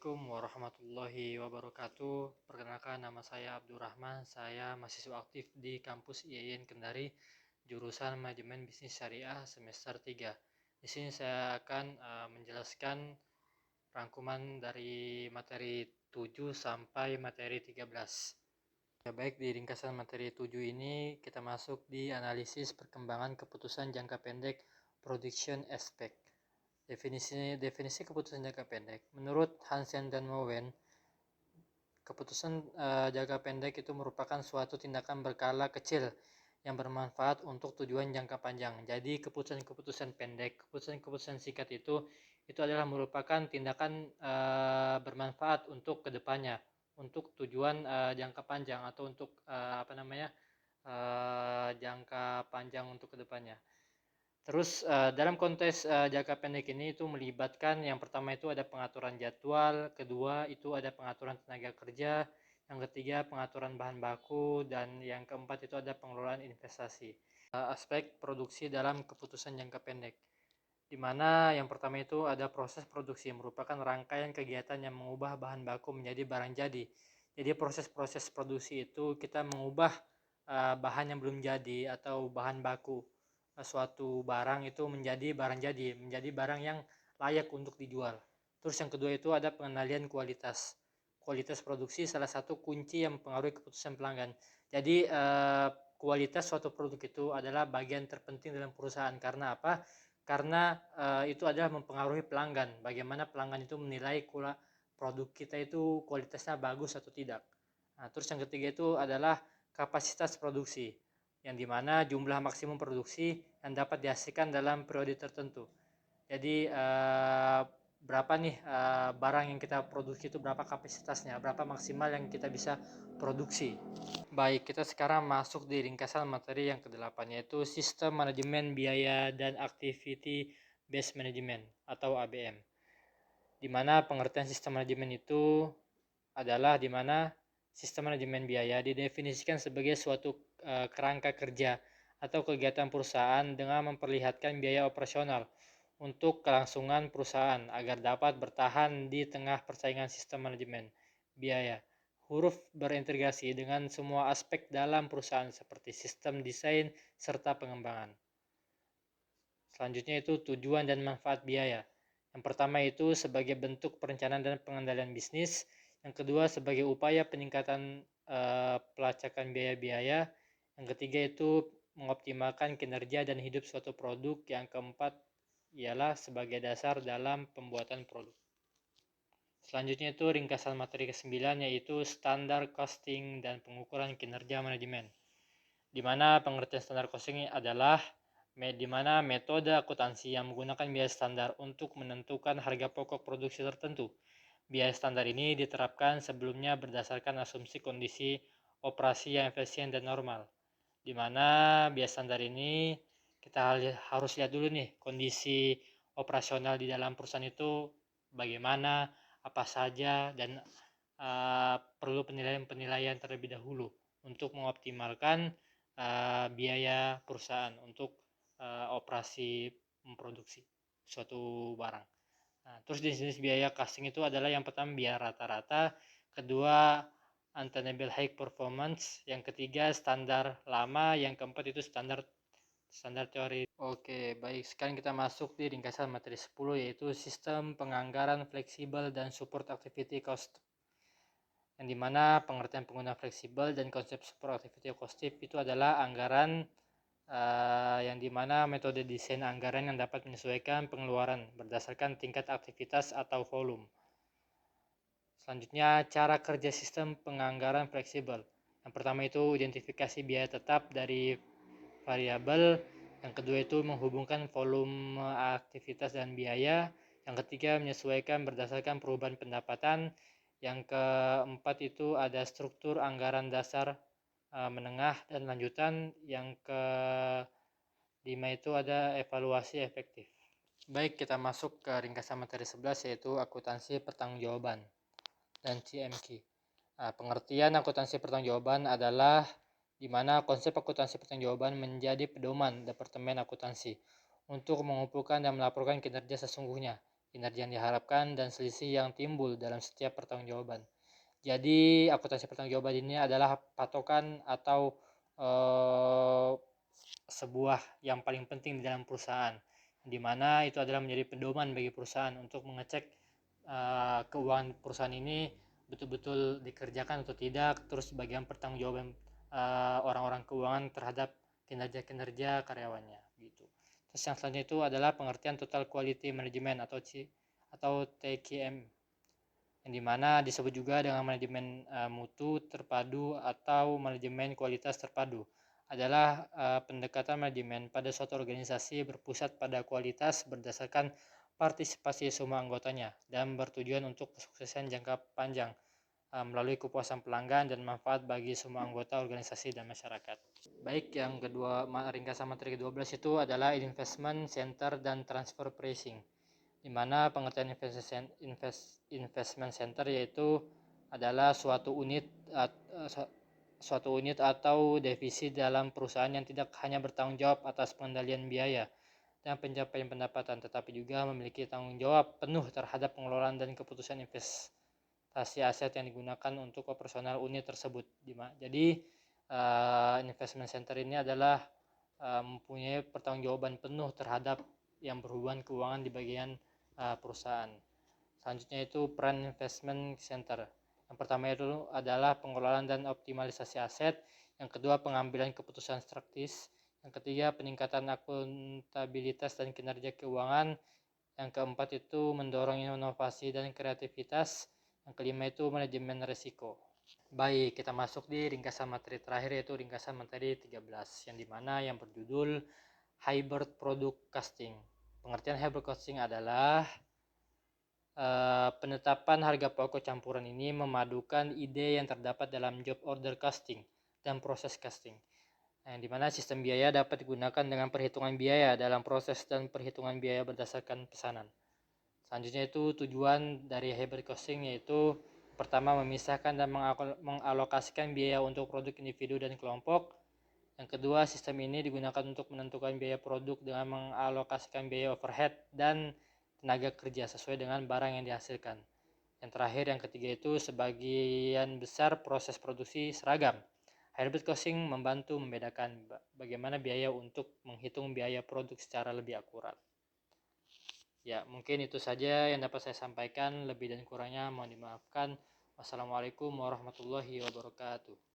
Assalamualaikum warahmatullahi wabarakatuh. Perkenalkan, nama saya Abdurrahman. Saya mahasiswa aktif di kampus IAIN Kendari, jurusan Manajemen Bisnis Syariah semester 3. Di sini saya akan menjelaskan rangkuman dari materi 7 sampai materi 13. Ya, baik, di ringkasan materi 7 ini kita masuk di analisis perkembangan keputusan jangka pendek Production Aspect. Definisi keputusan jangka pendek. Menurut Hansen dan Mowen, keputusan jangka pendek itu merupakan suatu tindakan berkala kecil yang bermanfaat untuk tujuan jangka panjang. Jadi keputusan-keputusan pendek, keputusan-keputusan singkat itu adalah merupakan tindakan bermanfaat untuk kedepannya, untuk tujuan jangka panjang atau untuk jangka panjang untuk kedepannya. Terus dalam konteks jangka pendek ini itu melibatkan yang pertama itu ada pengaturan jadwal, kedua itu ada pengaturan tenaga kerja, yang ketiga pengaturan bahan baku, dan yang keempat itu ada pengelolaan investasi. Aspek produksi dalam keputusan jangka pendek, di mana yang pertama itu ada proses produksi, merupakan rangkaian kegiatan yang mengubah bahan baku menjadi barang jadi. Jadi proses-proses produksi itu kita mengubah bahan yang belum jadi atau bahan baku suatu barang itu menjadi barang jadi, menjadi barang yang layak untuk dijual. Terus yang kedua itu ada pengendalian kualitas. Kualitas produksi salah satu kunci yang mempengaruhi keputusan pelanggan. Jadi kualitas suatu produk itu adalah bagian terpenting dalam perusahaan. Karena apa? Karena itu adalah mempengaruhi pelanggan. Bagaimana pelanggan itu menilai produk kita itu kualitasnya bagus atau tidak. Nah, terus yang ketiga itu adalah kapasitas produksi, yang dimana jumlah maksimum produksi yang dapat dihasilkan dalam periode tertentu. Jadi berapa nih barang yang kita produksi itu, berapa kapasitasnya, berapa maksimal yang kita bisa produksi. Baik, kita sekarang masuk di ringkasan materi yang ke-8, yaitu Sistem Manajemen Biaya dan Activity Based Management atau ABM. Di mana pengertian sistem manajemen itu adalah di mana sistem manajemen biaya didefinisikan sebagai suatu kerangka kerja atau kegiatan perusahaan dengan memperlihatkan biaya operasional untuk kelangsungan perusahaan agar dapat bertahan di tengah persaingan sistem manajemen biaya. Huruf berintegrasi dengan semua aspek dalam perusahaan seperti sistem desain serta pengembangan. Selanjutnya itu tujuan dan manfaat biaya. Yang pertama itu sebagai bentuk perencanaan dan pengendalian bisnis. Yang kedua sebagai upaya peningkatan pelacakan biaya-biaya. Yang ketiga itu mengoptimalkan kinerja dan hidup suatu produk. Yang keempat ialah sebagai dasar dalam pembuatan produk. Selanjutnya itu ringkasan materi ke-9, yaitu standar costing dan pengukuran kinerja manajemen. Di mana pengertian standar costing adalah di mana metode akuntansi yang menggunakan biaya standar untuk menentukan harga pokok produksi tertentu. Biaya standar ini diterapkan sebelumnya berdasarkan asumsi kondisi operasi yang efisien dan normal. Di mana biaya standar ini kita harus lihat dulu nih kondisi operasional di dalam perusahaan itu bagaimana, apa saja, dan perlu penilaian terlebih dahulu untuk mengoptimalkan biaya perusahaan untuk operasi memproduksi suatu barang. Nah, terus jenis-jenis biaya costing itu adalah yang pertama biaya rata-rata, kedua attainable high performance, yang ketiga standar lama, yang keempat itu standar teori. Oke, baik. Sekarang kita masuk di ringkasan materi 10, yaitu sistem penganggaran fleksibel dan support activity cost. Yang dimana pengertian penggunaan fleksibel dan konsep support activity cost itu adalah anggaran yang dimana metode desain anggaran yang dapat menyesuaikan pengeluaran berdasarkan tingkat aktivitas atau volume. Selanjutnya, cara kerja sistem penganggaran fleksibel. Yang pertama itu identifikasi biaya tetap dari variabel. Yang kedua itu menghubungkan volume aktivitas dan biaya. Yang ketiga menyesuaikan berdasarkan perubahan pendapatan. Yang keempat itu ada struktur anggaran dasar, menengah, dan lanjutan. Yang kelima itu ada evaluasi efektif. Baik, kita masuk ke ringkasan materi 11, yaitu akuntansi pertanggungjawaban dan CMQ. Pengertian akuntansi pertanggungjawaban adalah di mana konsep akuntansi pertanggungjawaban menjadi pedoman Departemen Akuntansi untuk mengumpulkan dan melaporkan kinerja sesungguhnya kinerja yang diharapkan, dan selisih yang timbul dalam setiap pertanggungjawaban. Jadi akuntansi pertanggungjawaban ini adalah patokan atau sebuah yang paling penting di dalam perusahaan, di mana itu adalah menjadi pedoman bagi perusahaan untuk mengecek keuangan perusahaan ini betul-betul dikerjakan atau tidak, terus bagian pertanggungjawaban orang-orang keuangan terhadap kinerja-kinerja karyawannya gitu. Terus yang selanjutnya itu adalah pengertian Total Quality Management atau TQM, yang dimana disebut juga dengan manajemen mutu terpadu atau manajemen kualitas terpadu, adalah pendekatan manajemen pada suatu organisasi berpusat pada kualitas berdasarkan partisipasi semua anggotanya dan bertujuan untuk kesuksesan jangka panjang melalui kepuasan pelanggan dan manfaat bagi semua anggota organisasi dan masyarakat. Baik, yang kedua, ringkasan materi ke-12 itu adalah investment center dan transfer pricing, di mana pengertian investment center yaitu adalah suatu unit atau divisi dalam perusahaan yang tidak hanya bertanggung jawab atas pengendalian biaya dan pencapaian pendapatan, tetapi juga memiliki tanggung jawab penuh terhadap pengelolaan dan keputusan investasi aset yang digunakan untuk operasional unit tersebut. Jadi investment center ini adalah mempunyai pertanggungjawaban penuh terhadap yang berhubungan keuangan di bagian perusahaan. Selanjutnya itu peran investment center. Yang pertama itu adalah pengelolaan dan optimalisasi aset. Yang kedua, pengambilan keputusan strategis. Yang ketiga, peningkatan akuntabilitas dan kinerja keuangan. Yang keempat itu mendorong inovasi dan kreativitas. Yang kelima itu manajemen risiko. Baik, kita masuk di ringkasan materi terakhir, yaitu ringkasan materi 13, yang dimana yang berjudul Hybrid Product Costing. Pengertian hybrid costing adalah penetapan harga pokok campuran ini memadukan ide yang terdapat dalam job order costing dan proses costing, yang dimana sistem biaya dapat digunakan dengan perhitungan biaya dalam proses dan perhitungan biaya berdasarkan pesanan. Selanjutnya itu tujuan dari hybrid costing, yaitu pertama, memisahkan dan mengalokasikan biaya untuk produk individu dan kelompok. Yang kedua, sistem ini digunakan untuk menentukan biaya produk dengan mengalokasikan biaya overhead dan tenaga kerja sesuai dengan barang yang dihasilkan. Yang terakhir, yang ketiga itu sebagian besar proses produksi seragam. Hybrid costing membantu membedakan bagaimana biaya untuk menghitung biaya produk secara lebih akurat. Ya, mungkin itu saja yang dapat saya sampaikan. Lebih dan kurangnya mohon dimaafkan. Wassalamualaikum warahmatullahi wabarakatuh.